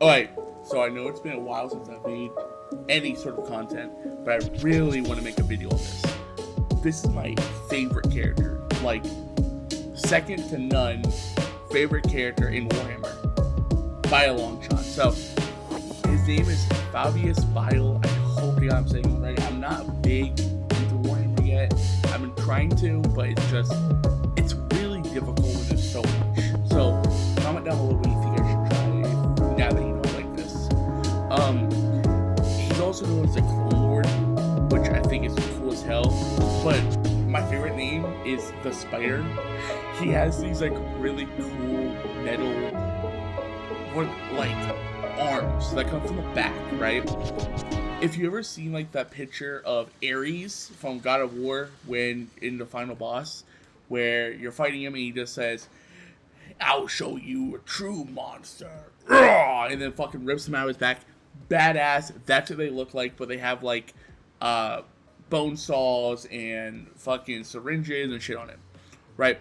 Alright, so I know it's been a while since I've made any sort of content, but I really want to make a video on this. This is my favorite character, like, second to none favorite character in Warhammer, by a long shot. So, his name is Fabius Bile. I hope I'm saying it right. I'm not big into Warhammer yet. I've been trying to, but it's really difficult when there's so much. So, comment down below what you think I should try now that you don't like this. He's also known as the Clone Lord, which I think is cool as hell, but my favorite name is the Spider. He has these like really cool metal arms that come from the back, right? If you ever seen like that picture of Ares from God of War when in the final boss, where you're fighting him and he just says, "I'll show you a true monster," and then fucking rips him out of his back. Badass. That's what they look like, but they have like bone saws and fucking syringes and shit on him, right?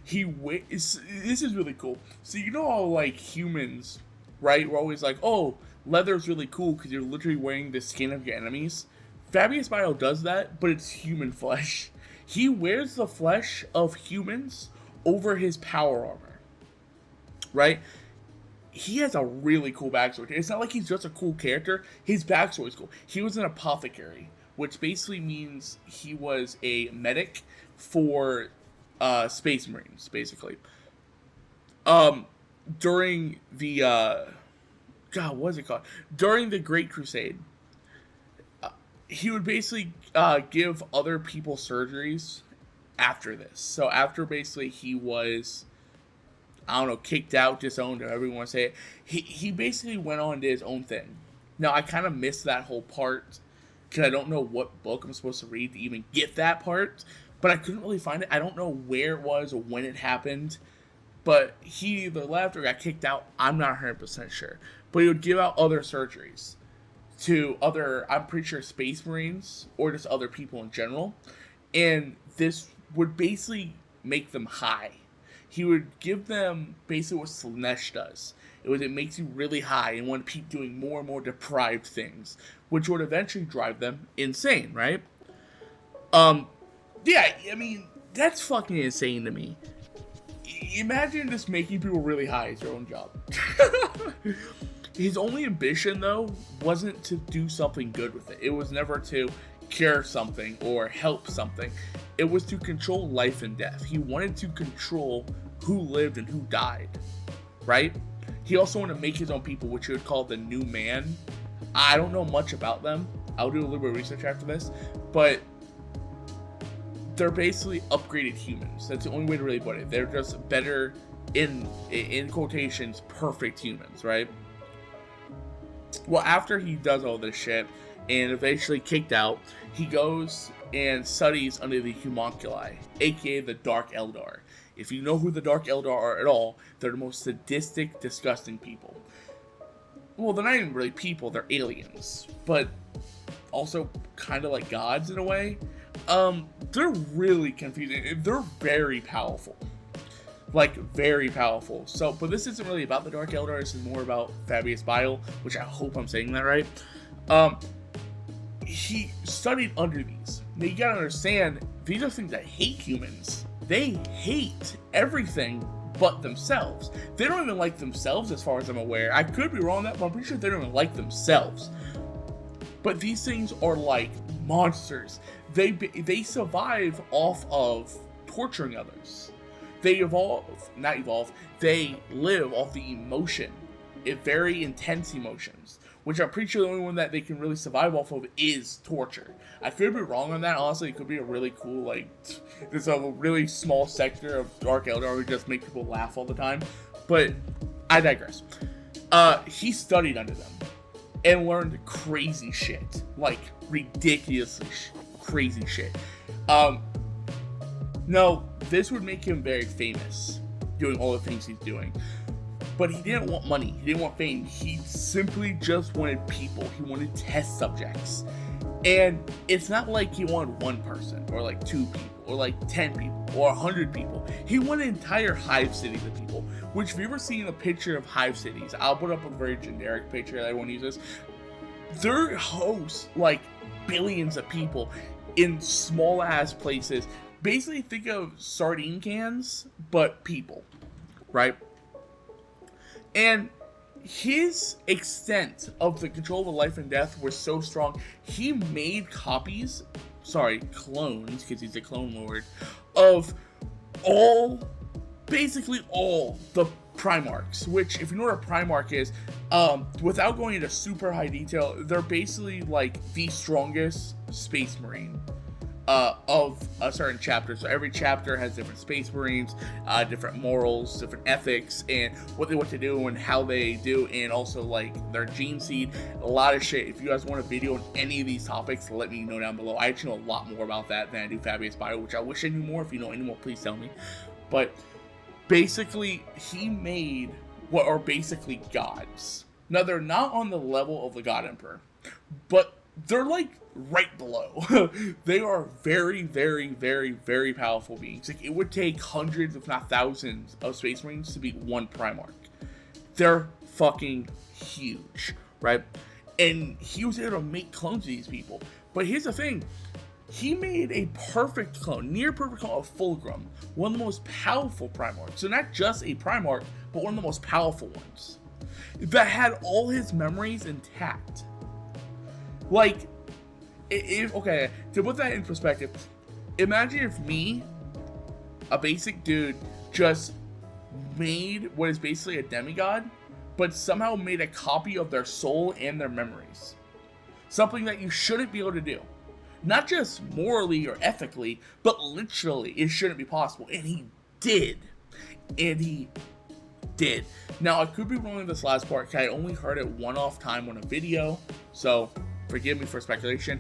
This is really cool. So you know how like humans, right? We're always like, oh, leather's really cool because you're literally wearing the skin of your enemies. Fabius Bile does that, but it's human flesh. He wears the flesh of humans over his power armor, right? He has a really cool backstory. It's not like he's just a cool character. His backstory is cool. He was an apothecary, which basically means he was a medic for Space Marines, basically. During the God, what is it called? During the Great Crusade, he would basically give other people surgeries after this. So after basically he was, I don't know, kicked out, disowned, or however you want to say it, he basically went on to his own thing. Now, I kind of missed that whole part because I don't know what book I'm supposed to read to even get that part, but I couldn't really find it. I don't know where it was or when it happened, but he either left or got kicked out. I'm not 100% sure. But he would give out other surgeries to other, I'm pretty sure, Space Marines or just other people in general, and this would basically make them high. He would give them basically what Slanesh does. It makes you really high and want to keep doing more and more deprived things, which would eventually drive them insane, right? Yeah, I mean, that's fucking insane to me. Imagine just making people really high as your own job. His only ambition, though, wasn't to do something good with it. It was never to cure something or help something. It was to control life and death. He wanted to control who lived and who died, right? He also wanted to make his own people, which he would call the New Man. I don't know much about them. I'll do a little bit of research after this, but they're basically upgraded humans. That's the only way to really put it. They're just better, in quotations, perfect humans, right? Well, after he does all this shit and eventually kicked out, he goes and studies under the Homunculi, aka the Dark Eldar. If you know who the Dark Eldar are at all, they're the most sadistic, disgusting people. Well, they're not even really people, they're aliens, but also kind of like gods in a way. They're really confusing. They're very powerful. Like, very powerful. So, but this isn't really about the Dark Eldar. This is more about Fabius Bile, which I hope I'm saying that right. He studied under these. Now, you gotta understand, these are things that hate humans. They hate everything but themselves. They don't even like themselves, as far as I'm aware. I could be wrong on that, but I'm pretty sure they don't even like themselves. But these things are like monsters. They survive off of torturing others. They they live off the emotion, very intense emotions, which I'm pretty sure the only one that they can really survive off of is torture. I could be wrong on that, honestly. It could be a really cool, like, there's a really small sector of Dark Eldar who just make people laugh all the time, but I digress. He studied under them and learned crazy shit, like ridiculously crazy shit. No, this would make him very famous, doing all the things he's doing. But he didn't want money, he didn't want fame, he simply just wanted people, he wanted test subjects. And it's not like he wanted one person, or like two people. or like 10 people, or 100 people. He went an entire Hive Cities of people, which if you've ever seen a picture of Hive Cities, I'll put up a very generic picture that everyone uses. They host like billions of people in small ass places. Basically think of sardine cans, but people, right? And his extent of the control of the life and death was so strong, he made clones, because he's a clone lord, of basically all the Primarchs, which, if you know what a Primarch is, without going into super high detail, they're basically like the strongest space marine of a certain chapter. So every chapter has different space marines, different morals, different ethics, and what they want to do and how they do, and also like their gene seed, a lot of shit. If you guys want a video on any of these topics, let me know down below. I actually know a lot more about that than I do Fabius Bio, which I wish I knew more. If you know any more, please tell me. But basically, he made what are basically gods. Now, they're not on the level of the God Emperor, but they're like right below. They are very, very, very, very powerful beings. Like, it would take hundreds, if not thousands, of Space Marines to beat one Primarch. They're fucking huge, right? And he was able to make clones of these people. But here's the thing. He made a perfect clone, near perfect clone of Fulgrim, one of the most powerful Primarchs. So not just a Primarch, but one of the most powerful ones. That had all his memories intact. Like, okay, to put that in perspective, imagine if me, a basic dude, just made what is basically a demigod, but somehow made a copy of their soul and their memories. Something that you shouldn't be able to do. Not just morally or ethically, but literally, it shouldn't be possible. And he did. And he did. Now, I could be wrong in this last part, because I only heard it one-off time on a video, so forgive me for speculation.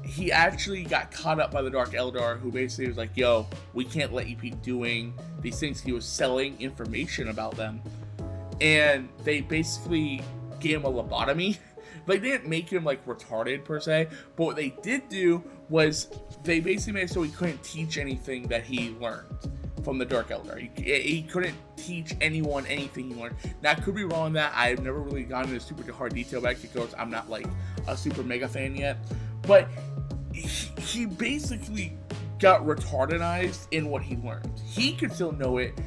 He actually got caught up by the Dark Eldar, who basically was like, yo, we can't let you keep doing these things. He was selling information about them. And they basically gave him a lobotomy. Like, they didn't make him, like, retarded, per se. But what they did do was they basically made it so he couldn't teach anything that he learned from the Dark Eldar. He couldn't teach anyone anything he learned. Now, I could be wrong on that. I've never really gotten into super hard detail about it because I'm not, like, a super mega fan yet. But he basically got retardedized in what he learned. He could still know it,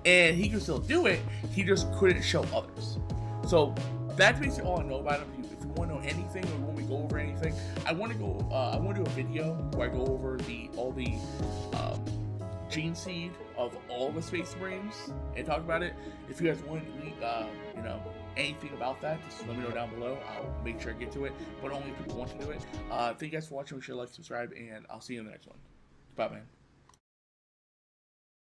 and he could still do it. He just couldn't show others. So that's basically all I know about him. If you want to know anything or want me to go over anything, I want to do a video where I go over all the gene seed of all the Space Marines and talk about it. If you guys want anything about that, just let me know down below. I'll make sure I get to it, but only if people want to do it. Thank you guys for watching. Make sure to like, subscribe, and I'll see you in the next one. Bye, man.